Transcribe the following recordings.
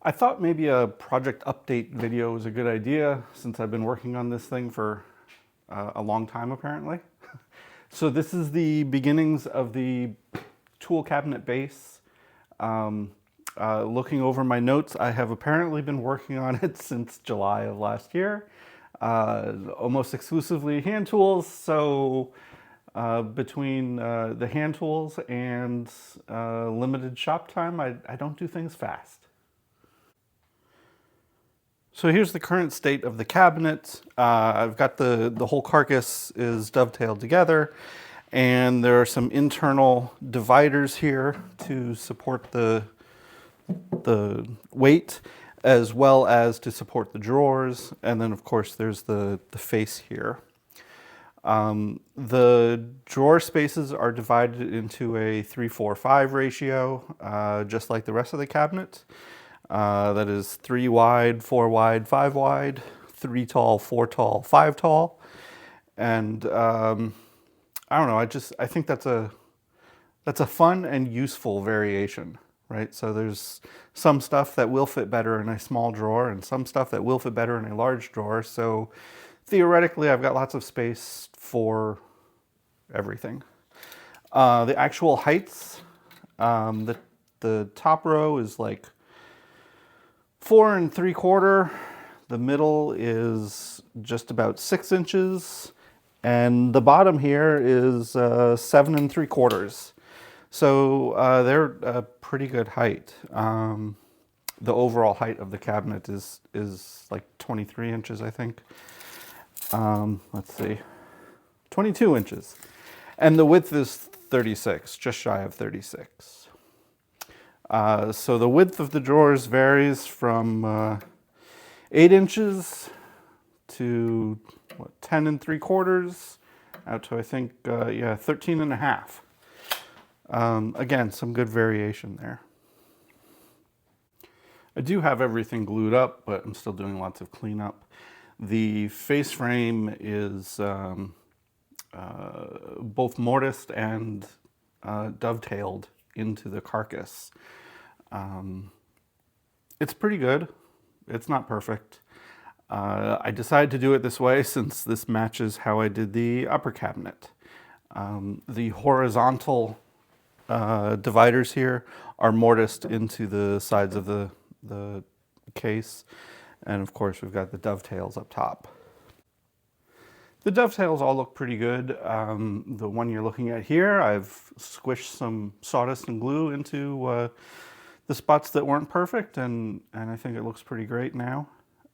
I thought maybe a project update video was a good idea since I've been working on this thing for a long time apparently. So this is the beginnings of the tool cabinet base. Um, Looking over my notes, I have apparently been working on it since July of last year. Almost exclusively hand tools, so between the hand tools and limited shop time, I don't do things fast. So here's the current state of the cabinet. I've got the whole carcass is dovetailed together, and there are some internal dividers here to support the weight, as well as to support the drawers, and then of course there's the face here. The drawer spaces are divided into a 3-4-5 ratio, just like the rest of the cabinet. That is 3 wide, 4 wide, 5 wide, 3 tall, 4 tall, 5 tall. And I don't know, I think that's a fun and useful variation, right? So there's some stuff that will fit better in a small drawer and some stuff that will fit better in a large drawer. So theoretically, I've got lots of space for everything. The actual heights, the top row is like 4 3/4. The middle is just about 6 inches, and the bottom here is 7 3/4. So they're a pretty good height. The overall height of the cabinet is like 23 inches, I think. Let's see, 22 inches. And the width is 36, just shy of 36. So the width of the drawers varies from 8 inches to 10 3/4, out to I think, 13 and a half. Again, some good variation there. I do have everything glued up, but I'm still doing lots of cleanup. The face frame is both mortised and dovetailed into the carcass. It's pretty good. It's not perfect. I decided to do it this way since this matches how I did the upper cabinet. The horizontal dividers here are mortised into the sides of the case. And of course, we've got the dovetails up top. The dovetails all look pretty good. The one you're looking at here, I've squished some sawdust and glue into the spots that weren't perfect, and I think it looks pretty great now.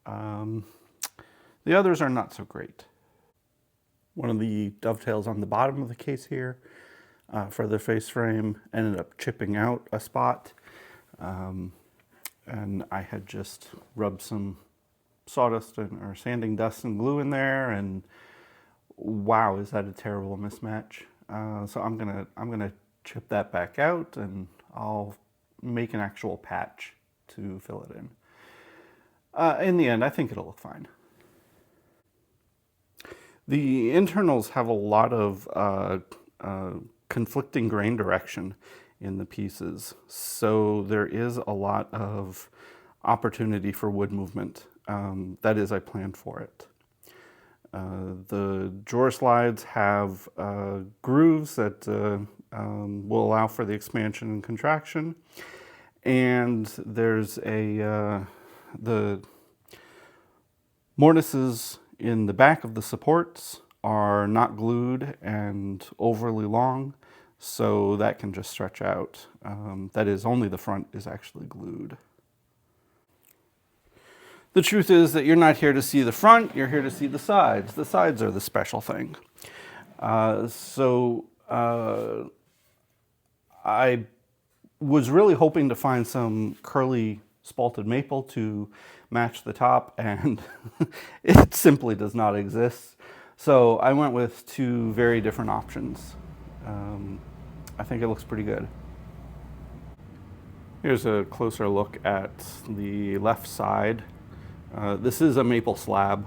The others are not so great. One of the dovetails on the bottom of the case here for the face frame ended up chipping out a spot. And I had just rubbed some sawdust or sanding dust and glue in there, and wow, is that a terrible mismatch. So I'm gonna chip that back out, and I'll make an actual patch to fill it in. In the end, I think it'll look fine. The internals have a lot of conflicting grain direction in the pieces, so there is a lot of opportunity for wood movement. That is, I planned for it. The drawer slides have grooves that will allow for the expansion and contraction, and there's the mortises in the back of the supports are not glued and overly long, so that can just stretch out. That is, only the front is actually glued. The truth is that you're not here to see the front, you're here to see the sides. The sides are the special thing. I was really hoping to find some curly spalted maple to match the top, and it simply does not exist. So I went with 2 very different options. I think it looks pretty good. Here's a closer look at the left side. This is a maple slab.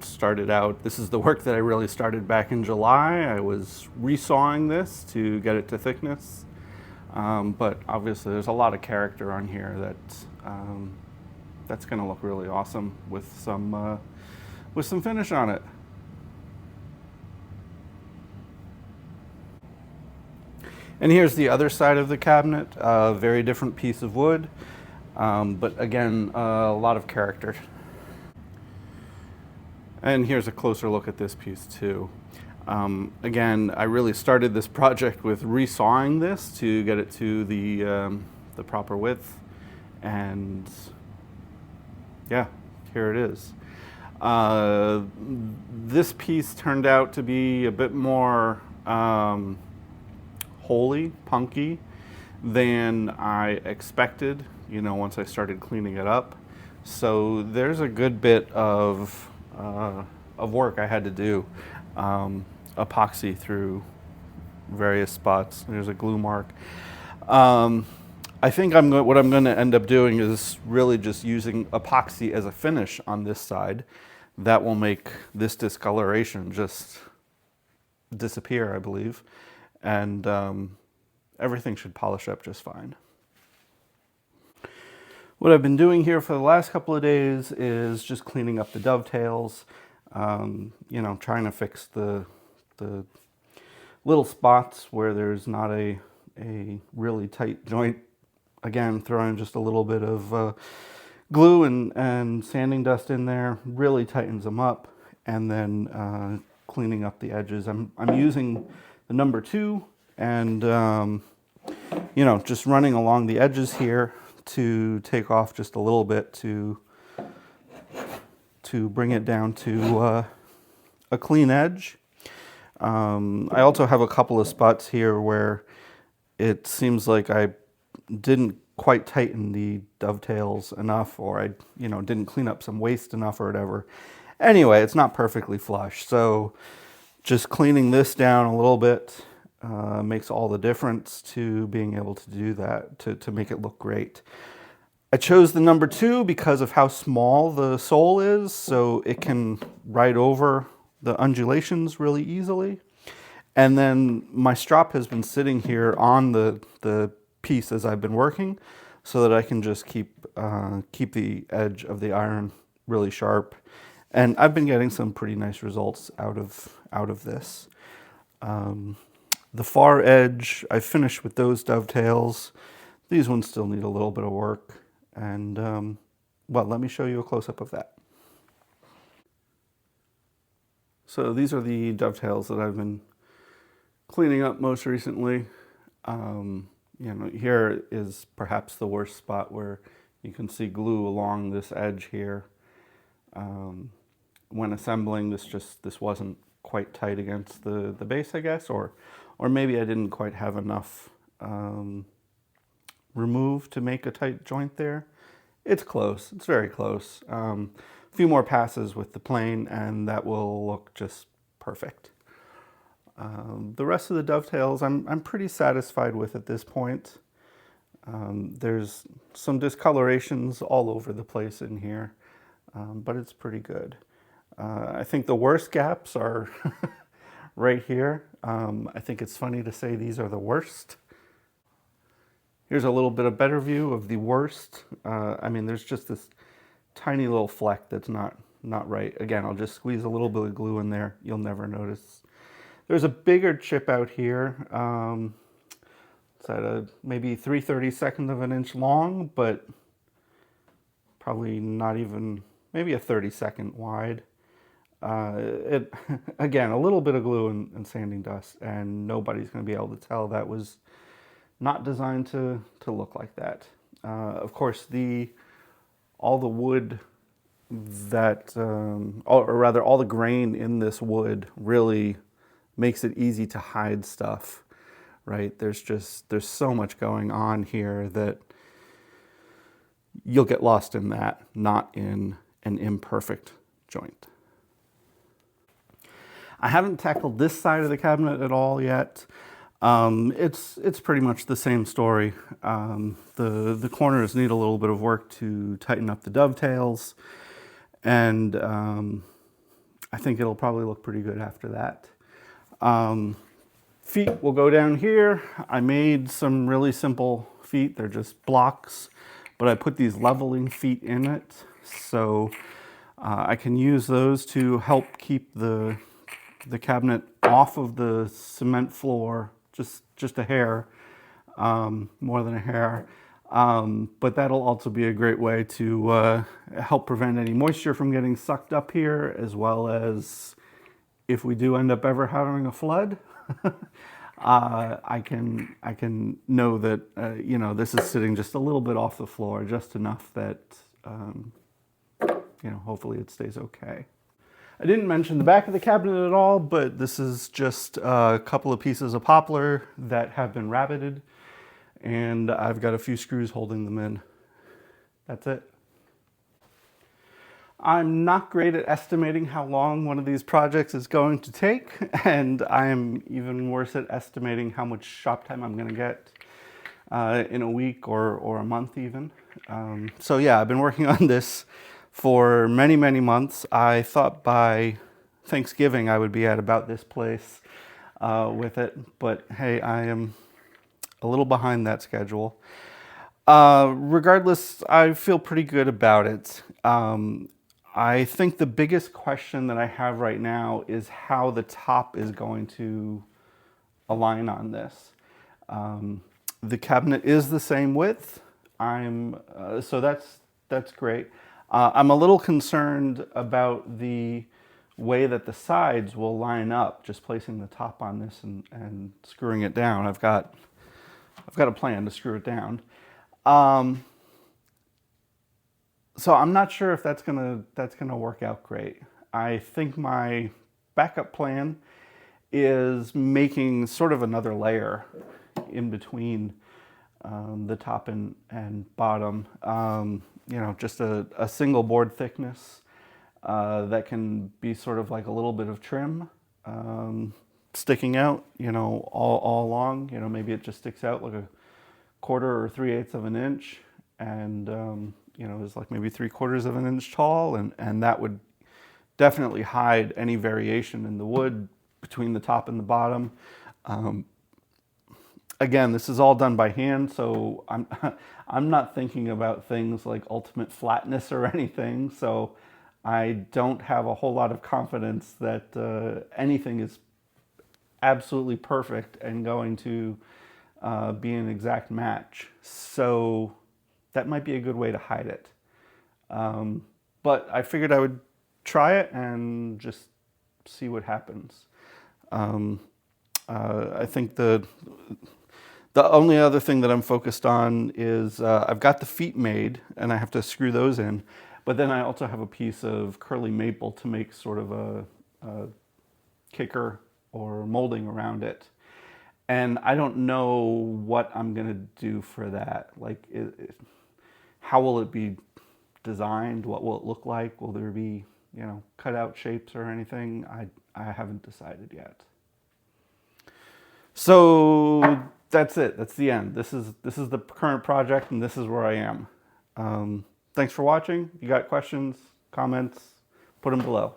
Started out, this is the work that I really started back in July. I was resawing this to get it to thickness. But obviously there's a lot of character on here that's going to look really awesome with some finish on it. And here's the other side of the cabinet, very different piece of wood, but again, a lot of character. And here's a closer look at this piece too. Again, I really started this project with resawing this to get it to the proper width, and yeah, here it is. This piece turned out to be a bit more holy, punky than I expected, you know, once I started cleaning it up. So there's a good bit of work I had to do. Epoxy through various spots. There's a glue mark. I think what I'm going to end up doing is really just using epoxy as a finish on this side. That will make this discoloration just disappear, I believe. And everything should polish up just fine. What I've been doing here for the last couple of days is just cleaning up the dovetails, you know, trying to fix the little spots where there's not a really tight joint. Again, throwing just a little bit of glue and sanding dust in there really tightens them up, and then cleaning up the edges. I'm using the number 2 and you know, just running along the edges here to take off just a little bit to bring it down to a clean edge. I also have a couple of spots here where it seems like I didn't quite tighten the dovetails enough, or I, you know, didn't clean up some waste enough or whatever. Anyway, it's not perfectly flush, so just cleaning this down a little bit makes all the difference to being able to do that, to make it look great. I chose the number 2 because of how small the sole is, so it can ride over the undulations really easily. And then my strop has been sitting here on the piece as I've been working, so that I can just keep the edge of the iron really sharp. And I've been getting some pretty nice results out of this. The far edge, I finished with those dovetails. These ones still need a little bit of work. And, well, let me show you a close-up of that. So these are the dovetails that I've been cleaning up most recently. You know, here is perhaps the worst spot where you can see glue along this edge here. When assembling, this wasn't quite tight against the base, I guess, or maybe I didn't quite have enough removed to make a tight joint there. It's close, it's very close. A few more passes with the plane and that will look just perfect. The rest of the dovetails I'm pretty satisfied with at this point. There's some discolorations all over the place in here, but it's pretty good. I think the worst gaps are right here. I think it's funny to say these are the worst. Here's a little bit of better view of the worst. I mean, there's just this tiny little fleck that's not right. Again, I'll just squeeze a little bit of glue in there. You'll never notice. There's a bigger chip out here. It's at maybe 3/32 of an inch long, but probably not even, maybe a 32nd wide. Again, a little bit of glue and sanding dust, and nobody's going to be able to tell that was not designed to look like that. Of course, all the wood that, or rather all the grain in this wood really makes it easy to hide stuff, right? There's so much going on here that you'll get lost in that, not in an imperfect joint. I haven't tackled this side of the cabinet at all yet. It's pretty much the same story. The corners need a little bit of work to tighten up the dovetails, and I think it'll probably look pretty good after that. Feet will go down here. I made some really simple feet. They're just blocks, but I put these leveling feet in it. So I can use those to help keep the cabinet off of the cement floor, just a hair, more than a hair. But that'll also be a great way to help prevent any moisture from getting sucked up here, as well as if we do end up ever having a flood, I can know that you know, this is sitting just a little bit off the floor, just enough that you know, hopefully it stays okay. I didn't mention the back of the cabinet at all, but this is just a couple of pieces of poplar that have been rabbeted, and I've got a few screws holding them in. That's it. I'm not great at estimating how long one of these projects is going to take, and I am even worse at estimating how much shop time I'm going to get in a week or a month even. So yeah, I've been working on this for many, many months. I thought by Thanksgiving I would be at about this place with it, but hey, I am a little behind that schedule. Regardless, I feel pretty good about it. I think the biggest question that I have right now is how the top is going to align on this. The cabinet is the same width. So that's great. I'm a little concerned about the way that the sides will line up, just placing the top on this and screwing it down. I've got a plan to screw it down. So I'm not sure if that's gonna work out great. I think my backup plan is making sort of another layer in between the top and bottom. You know, just a single board thickness that can be sort of like a little bit of trim sticking out, you know, all along. You know, maybe it just sticks out like a 1/4 or 3/8 of an inch, and you know, is like maybe 3/4 of an inch tall, and that would definitely hide any variation in the wood between the top and the bottom. Again, this is all done by hand, so I'm not thinking about things like ultimate flatness or anything, so I don't have a whole lot of confidence that anything is absolutely perfect and going to be an exact match. So that might be a good way to hide it. But I figured I would try it and just see what happens. I think the only other thing that I'm focused on is I've got the feet made and I have to screw those in, but then I also have a piece of curly maple to make sort of a kicker or molding around it. And I don't know what I'm gonna do for that. Like, how will it be designed? What will it look like? Will there be, you know, cutout shapes or anything? I haven't decided yet. So that's it. That's the end. This is the current project, and this is where I am. Thanks for watching. If you got questions, comments, put them below.